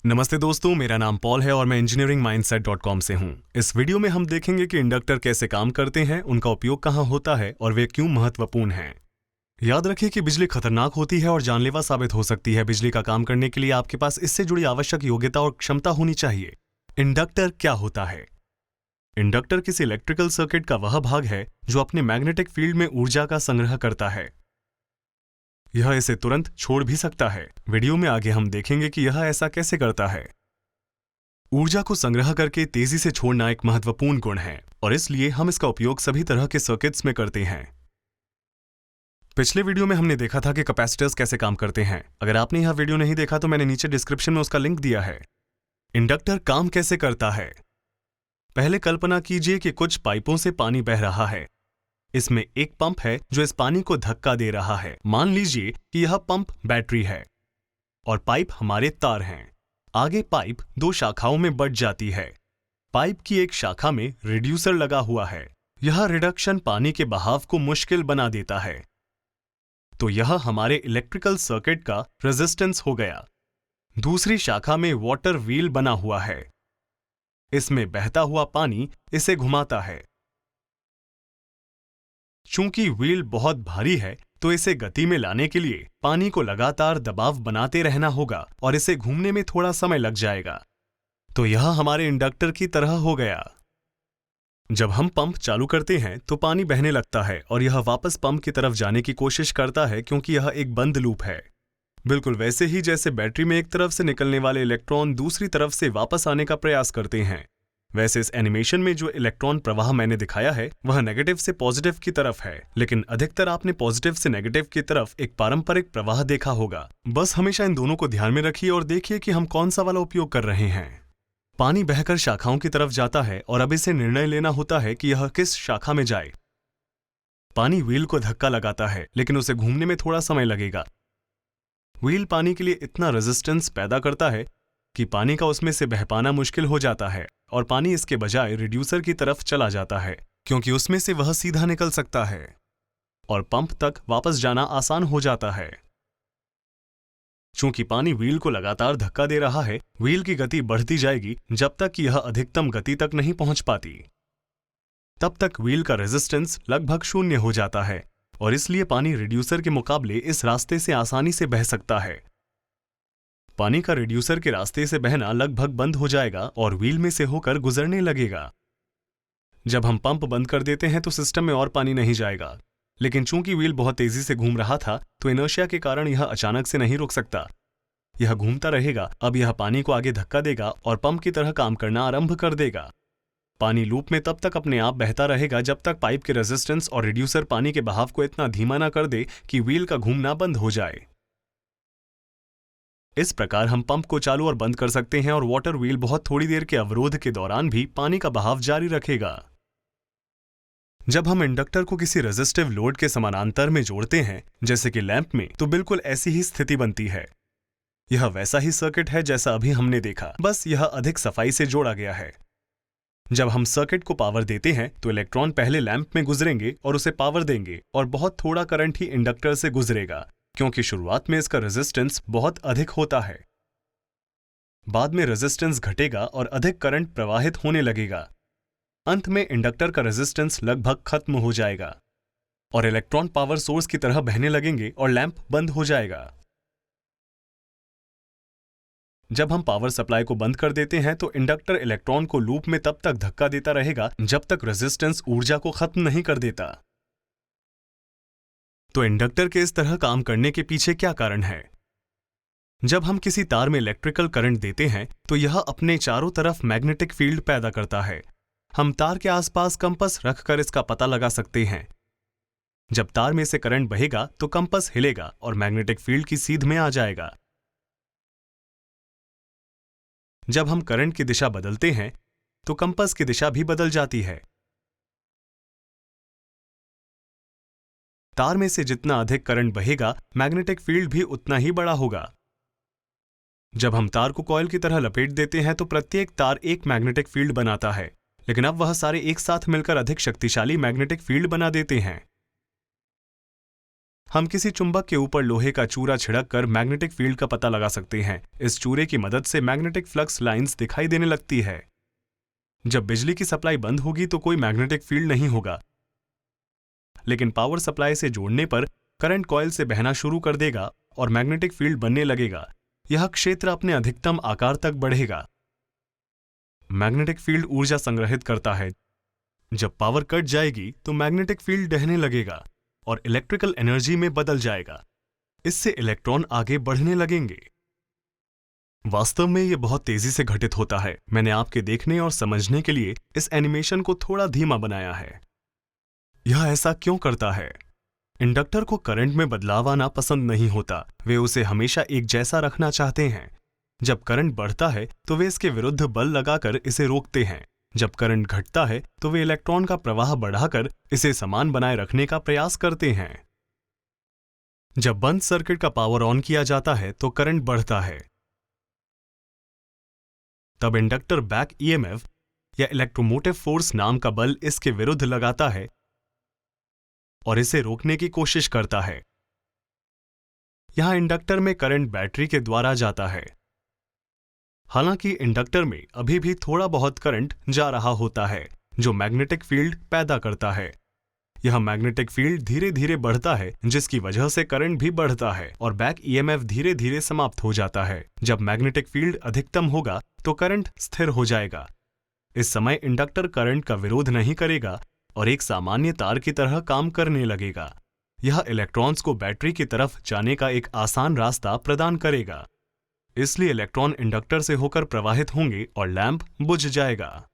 नमस्ते दोस्तों, मेरा नाम पॉल है और मैं engineeringmindset.com से हूं। इस वीडियो में हम देखेंगे कि इंडक्टर कैसे काम करते हैं, उनका उपयोग कहां होता है और वे क्यों महत्वपूर्ण हैं। याद रखिए कि बिजली खतरनाक होती है और जानलेवा साबित हो सकती है। बिजली का काम करने के लिए आपके पास इससे जुड़ी आवश्यक योग्यता और क्षमता होनी चाहिए। इंडक्टर क्या होता है? इंडक्टर किसी इलेक्ट्रिकल सर्किट का वह भाग है जो अपने मैग्नेटिक फील्ड में ऊर्जा का संग्रह करता है। यह इसे तुरंत छोड़ भी सकता है। वीडियो में आगे हम देखेंगे कि यह ऐसा कैसे करता है। ऊर्जा को संग्रह करके तेजी से छोड़ना एक महत्वपूर्ण गुण है और इसलिए हम इसका उपयोग सभी तरह के सर्किट्स में करते हैं। पिछले वीडियो में हमने देखा था कि कैपेसिटर्स कैसे काम करते हैं। अगर आपने यह वीडियो नहीं देखा तो मैंने नीचे डिस्क्रिप्शन में उसका लिंक दिया है। इंडक्टर काम कैसे करता है? पहले कल्पना कीजिए कि कुछ पाइपों से पानी बह रहा है। इसमें एक पंप है जो इस पानी को धक्का दे रहा है। मान लीजिए कि यह पंप बैटरी है और पाइप हमारे तार हैं। आगे पाइप दो शाखाओं में बंट जाती है। पाइप की एक शाखा में रिड्यूसर लगा हुआ है। यह रिडक्शन पानी के बहाव को मुश्किल बना देता है। तो यह हमारे इलेक्ट्रिकल सर्किट का रेजिस्टेंस हो गया। दूसरी शाखा में वाटर व्हील बना हुआ है। इसमें बहता हुआ पानी इसे घुमाता है। चूंकि व्हील बहुत भारी है तो इसे गति में लाने के लिए पानी को लगातार दबाव बनाते रहना होगा और इसे घूमने में थोड़ा समय लग जाएगा। तो यह हमारे इंडक्टर की तरह हो गया। जब हम पंप चालू करते हैं तो पानी बहने लगता है और यह वापस पंप की तरफ जाने की कोशिश करता है क्योंकि यह एक बंद लूप है। बिल्कुल वैसे ही जैसे बैटरी में एक तरफ से निकलने वाले इलेक्ट्रॉन दूसरी तरफ से वापस आने का प्रयास करते हैं। वैसे इस एनिमेशन में जो इलेक्ट्रॉन प्रवाह मैंने दिखाया है वह नेगेटिव से पॉजिटिव की तरफ है, लेकिन अधिकतर आपने पॉजिटिव से नेगेटिव की तरफ एक पारंपरिक प्रवाह देखा होगा। बस हमेशा इन दोनों को ध्यान में रखिए और देखिए कि हम कौन सा वाला उपयोग कर रहे हैं। पानी बहकर शाखाओं की तरफ जाता है और अब इसे निर्णय लेना होता है कि यह किस शाखा में जाए। पानी व्हील को धक्का लगाता है, लेकिन उसे घूमने में थोड़ा समय लगेगा। व्हील पानी के लिए इतना रेजिस्टेंस पैदा करता है कि पानी का उसमें से बह पाना मुश्किल हो जाता है और पानी इसके बजाय रिड्यूसर की तरफ चला जाता है क्योंकि उसमें से वह सीधा निकल सकता है और पंप तक वापस जाना आसान हो जाता है। चूंकि पानी व्हील को लगातार धक्का दे रहा है, व्हील की गति बढ़ती जाएगी जब तक कि यह अधिकतम गति तक नहीं पहुंच पाती। तब तक व्हील का रेजिस्टेंस लगभग शून्य हो जाता है और इसलिए पानी रिड्यूसर के मुकाबले इस रास्ते से आसानी से बह सकता है। पानी का रिड्यूसर के रास्ते से बहना लगभग बंद हो जाएगा और व्हील में से होकर गुजरने लगेगा। जब हम पंप बंद कर देते हैं तो सिस्टम में और पानी नहीं जाएगा, लेकिन चूंकि व्हील बहुत तेजी से घूम रहा था तो इनर्शिया के कारण यह अचानक से नहीं रुक सकता। यह घूमता रहेगा। अब यह पानी को आगे धक्का देगा और पंप की तरह काम करना आरंभ कर देगा। पानी लूप में तब तक अपने आप बहता रहेगा जब तक पाइप के रेजिस्टेंस और रिड्यूसर पानी के बहाव को इतना धीमा न कर दे कि व्हील का घूमना बंद हो जाए। इस प्रकार हम पंप को चालू और बंद कर सकते हैं और वाटर व्हील बहुत थोड़ी देर के अवरोध के दौरान भी पानी का बहाव जारी रखेगा। जब हम इंडक्टर को किसी रेजिस्टिव लोड के समानांतर में जोड़ते हैं, जैसे कि लैंप में, तो बिल्कुल ऐसी ही स्थिति बनती है। यह वैसा ही सर्किट है जैसा अभी हमने देखा, बस यह अधिक सफाई से जोड़ा गया है। जब हम सर्किट को पावर देते हैं तो इलेक्ट्रॉन पहले लैंप में गुजरेंगे और उसे पावर देंगे और बहुत थोड़ा करंट ही इंडक्टर से गुजरेगा क्योंकि शुरुआत में इसका रेजिस्टेंस बहुत अधिक होता है। बाद में रेजिस्टेंस घटेगा और अधिक करंट प्रवाहित होने लगेगा। अंत में इंडक्टर का रेजिस्टेंस लगभग खत्म हो जाएगा और इलेक्ट्रॉन पावर सोर्स की तरह बहने लगेंगे और लैंप बंद हो जाएगा। जब हम पावर सप्लाई को बंद कर देते हैं तो इंडक्टर इलेक्ट्रॉन को लूप में तब तक धक्का देता रहेगा जब तक रेजिस्टेंस ऊर्जा को खत्म नहीं कर देता। तो इंडक्टर के इस तरह काम करने के पीछे क्या कारण है? जब हम किसी तार में इलेक्ट्रिकल करंट देते हैं तो यह अपने चारों तरफ मैग्नेटिक फील्ड पैदा करता है। हम तार के आसपास कंपास रखकर इसका पता लगा सकते हैं। जब तार में से करंट बहेगा तो कंपास हिलेगा और मैग्नेटिक फील्ड की सीध में आ जाएगा। जब हम करंट की दिशा बदलते हैं तो कंपास की दिशा भी बदल जाती है। तार में से जितना अधिक करंट बहेगा, मैग्नेटिक फील्ड भी उतना ही बड़ा होगा। जब हम तार को कॉइल की तरह लपेट देते हैं तो प्रत्येक तार एक मैग्नेटिक फील्ड बनाता है, लेकिन अब वह सारे एक साथ मिलकर अधिक शक्तिशाली मैग्नेटिक फील्ड बना देते हैं। हम किसी चुंबक के ऊपर लोहे का चूरा छिड़क कर मैग्नेटिक फील्ड का पता लगा सकते हैं। इस चूरे की मदद से मैग्नेटिक फ्लक्स लाइंस दिखाई देने लगती है। जब बिजली की सप्लाई बंद होगी तो कोई मैग्नेटिक फील्ड नहीं होगा, लेकिन पावर सप्लाई से जोड़ने पर करंट कॉइल से बहना शुरू कर देगा और मैग्नेटिक फील्ड बनने लगेगा। यह क्षेत्र अपने अधिकतम आकार तक बढ़ेगा। मैग्नेटिक फील्ड ऊर्जा संग्रहित करता है। जब पावर कट जाएगी तो मैग्नेटिक फील्ड बहने लगेगा और इलेक्ट्रिकल एनर्जी में बदल जाएगा। इससे इलेक्ट्रॉन आगे बढ़ने लगेंगे। वास्तव में यह बहुत तेजी से घटित होता है। मैंने आपके देखने और समझने के लिए इस एनिमेशन को थोड़ा धीमा बनाया है। यह ऐसा क्यों करता है? इंडक्टर को करंट में बदलाव आना पसंद नहीं होता। वे उसे हमेशा एक जैसा रखना चाहते हैं। जब करंट बढ़ता है तो वे इसके विरुद्ध बल लगाकर इसे रोकते हैं। जब करंट घटता है तो वे इलेक्ट्रॉन का प्रवाह बढ़ाकर इसे समान बनाए रखने का प्रयास करते हैं। जब बंद सर्किट का पावर ऑन किया जाता है तो करंट बढ़ता है। तब इंडक्टर बैक ईएमएफ या इलेक्ट्रोमोटिव फोर्स नाम का बल इसके विरुद्ध लगाता है और इसे रोकने की कोशिश करता है। यहां इंडक्टर में करंट बैटरी के द्वारा जाता है। हालांकि इंडक्टर में अभी भी थोड़ा बहुत करंट जा रहा होता है जो मैग्नेटिक फील्ड पैदा करता है। यह मैग्नेटिक फील्ड धीरे धीरे बढ़ता है, जिसकी वजह से करंट भी बढ़ता है और बैक ईएमएफ धीरे धीरे समाप्त हो जाता है। जब मैग्नेटिक फील्ड अधिकतम होगा तो करंट स्थिर हो जाएगा। इस समय इंडक्टर करंट का विरोध नहीं करेगा और एक सामान्य तार की तरह काम करने लगेगा। यह इलेक्ट्रॉन्स को बैटरी की तरफ जाने का एक आसान रास्ता प्रदान करेगा। इसलिए इलेक्ट्रॉन इंडक्टर से होकर प्रवाहित होंगे और लैंप बुझ जाएगा।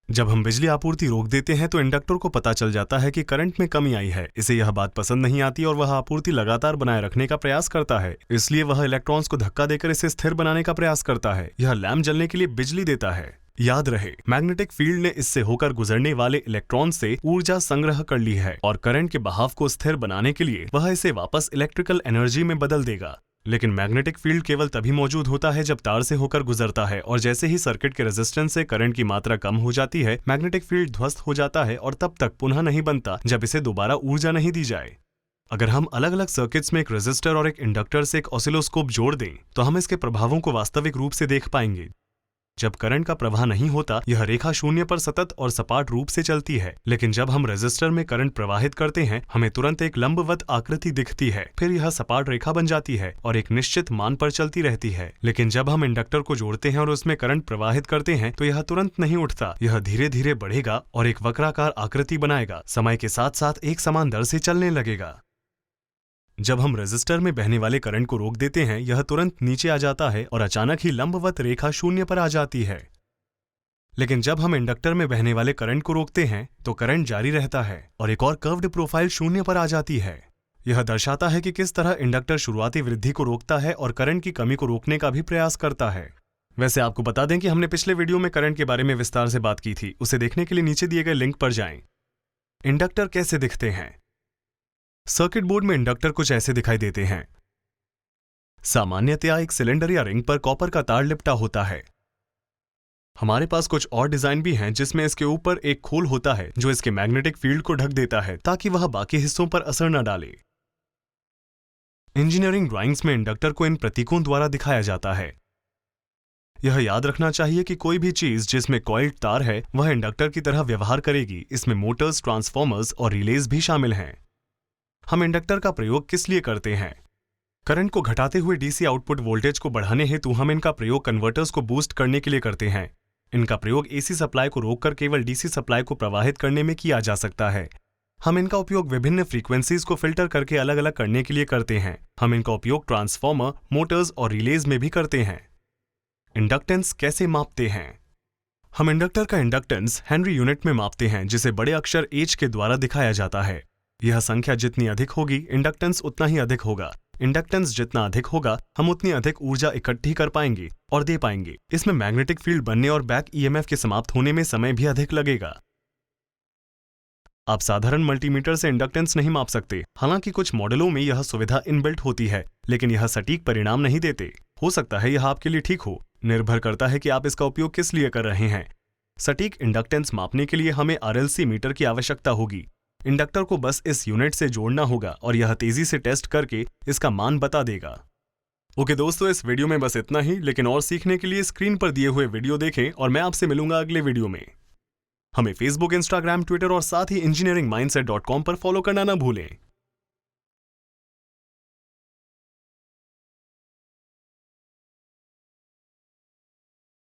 जब हम बिजली आपूर्ति रोक देते हैं तो इंडक्टर को पता चल जाता है कि करंट में कमी आई है। इसे यह बात पसंद नहीं आती और वह आपूर्ति लगातार बनाए रखने का प्रयास करता है। इसलिए वह इलेक्ट्रॉन्स को धक्का देकर इसे स्थिर बनाने का प्रयास करता है। यह लैंप जलने के लिए बिजली देता है। याद रहे, मैग्नेटिक फील्ड ने इससे होकर गुजरने वाले इलेक्ट्रॉन से ऊर्जा संग्रह कर ली है और करंट के बहाव को स्थिर बनाने के लिए वह इसे वापस इलेक्ट्रिकल एनर्जी में बदल देगा। लेकिन मैग्नेटिक फील्ड केवल तभी मौजूद होता है जब तार से होकर गुजरता है और जैसे ही सर्किट के रेजिस्टेंस से करंट की मात्रा कम हो जाती है, मैग्नेटिक फील्ड ध्वस्त हो जाता है और तब तक पुनः नहीं बनता जब इसे दोबारा ऊर्जा नहीं दी जाए। अगर हम अलग अलग सर्किट्स में एक रेजिस्टर और एक इंडक्टर से एक ऑसिलोस्कोप जोड़ दें तो हम इसके प्रभावों को वास्तविक रूप से देख पाएंगे। जब करंट का प्रवाह नहीं होता, यह रेखा शून्य पर सतत और सपाट रूप से चलती है, लेकिन जब हम रेजिस्टर में करंट प्रवाहित करते हैं हमें तुरंत एक लंबवत आकृति दिखती है। फिर यह सपाट रेखा बन जाती है और एक निश्चित मान पर चलती रहती है। लेकिन जब हम इंडक्टर को जोड़ते हैं और उसमें करंट प्रवाहित करते हैं तो यह तुरंत नहीं उठता। यह धीरे धीरे बढ़ेगा और एक वक्राकार आकृति बनाएगा। समय के साथ साथ एक समान दर से चलने लगेगा। जब हम रेजिस्टर में बहने वाले करंट को रोक देते हैं, यह तुरंत नीचे आ जाता है और अचानक ही लंबवत रेखा शून्य पर आ जाती है। लेकिन जब हम इंडक्टर में बहने वाले करंट को रोकते हैं तो करंट जारी रहता है और एक और कर्व्ड प्रोफाइल शून्य पर आ जाती है। यह दर्शाता है कि किस तरह इंडक्टर शुरुआती वृद्धि को रोकता है और करंट की कमी को रोकने का भी प्रयास करता है। वैसे आपको बता दें कि हमने पिछले वीडियो में करंट के बारे में विस्तार से बात की थी। उसे देखने के लिए नीचे दिए गए लिंक पर जाएं। इंडक्टर कैसे दिखते हैं? सर्किट बोर्ड में इंडक्टर कुछ ऐसे दिखाई देते हैं। सामान्यतया एक सिलेंडर या रिंग पर कॉपर का तार लिपटा होता है। हमारे पास कुछ और डिजाइन भी हैं जिसमें इसके ऊपर एक खोल होता है जो इसके मैग्नेटिक फील्ड को ढक देता है ताकि वह बाकी हिस्सों पर असर न डाले। इंजीनियरिंग ड्राइंग्स में इंडक्टर को इन प्रतीकों द्वारा दिखाया जाता है। यह याद रखना चाहिए कि कोई भी चीज जिसमें कॉइल्ड तार है वह इंडक्टर की तरह व्यवहार करेगी। इसमें मोटर्स, ट्रांसफॉर्मर्स और रिलेज भी शामिल हैं। हम इंडक्टर का प्रयोग किस लिए करते हैं? करंट को घटाते हुए डीसी आउटपुट वोल्टेज को बढ़ाने हेतु हम इनका प्रयोग कन्वर्टर्स को बूस्ट करने के लिए करते हैं। इनका प्रयोग एसी सप्लाई को रोककर केवल डीसी सप्लाई को प्रवाहित करने में किया जा सकता है। हम इनका उपयोग विभिन्न फ्रीक्वेंसीज को फिल्टर करके अलग अलग करने के लिए करते हैं। हम इनका उपयोग ट्रांसफॉर्मर, मोटर्स और रिलेज में भी करते हैं। इंडक्टेंस कैसे मापते हैं? हम इंडक्टर का इंडक्टेंस हेनरी यूनिट में मापते हैं, जिसे बड़े अक्षर H के द्वारा दिखाया जाता है। यह संख्या जितनी अधिक होगी, इंडक्टेंस उतना ही अधिक होगा। इंडक्टेंस जितना अधिक होगा, हम उतनी अधिक ऊर्जा इकट्ठी कर पाएंगे और दे पाएंगे। इसमें मैग्नेटिक फील्ड बनने और बैक ईएमएफ के समाप्त होने में समय भी अधिक लगेगा। आप साधारण मल्टीमीटर से इंडक्टेंस नहीं माप सकते। हालांकि कुछ मॉडलों में यह सुविधा इनबिल्ट होती है, लेकिन यह सटीक परिणाम नहीं देते। हो सकता है यह आपके लिए ठीक हो, निर्भर करता है कि आप इसका उपयोग किस लिए कर रहे हैं। सटीक इंडक्टेंस मापने के लिए हमें आरएलसी मीटर की आवश्यकता होगी। इंडक्टर को बस इस यूनिट से जोड़ना होगा और यह तेजी से टेस्ट करके इसका मान बता देगा। ओके दोस्तों, इस वीडियो में बस इतना ही, लेकिन और सीखने के लिए स्क्रीन पर दिए हुए वीडियो देखें और मैं आपसे मिलूंगा अगले वीडियो में। हमें फेसबुक, इंस्टाग्राम, ट्विटर और साथ ही engineeringmindset.com पर फॉलो करना ना भूलें।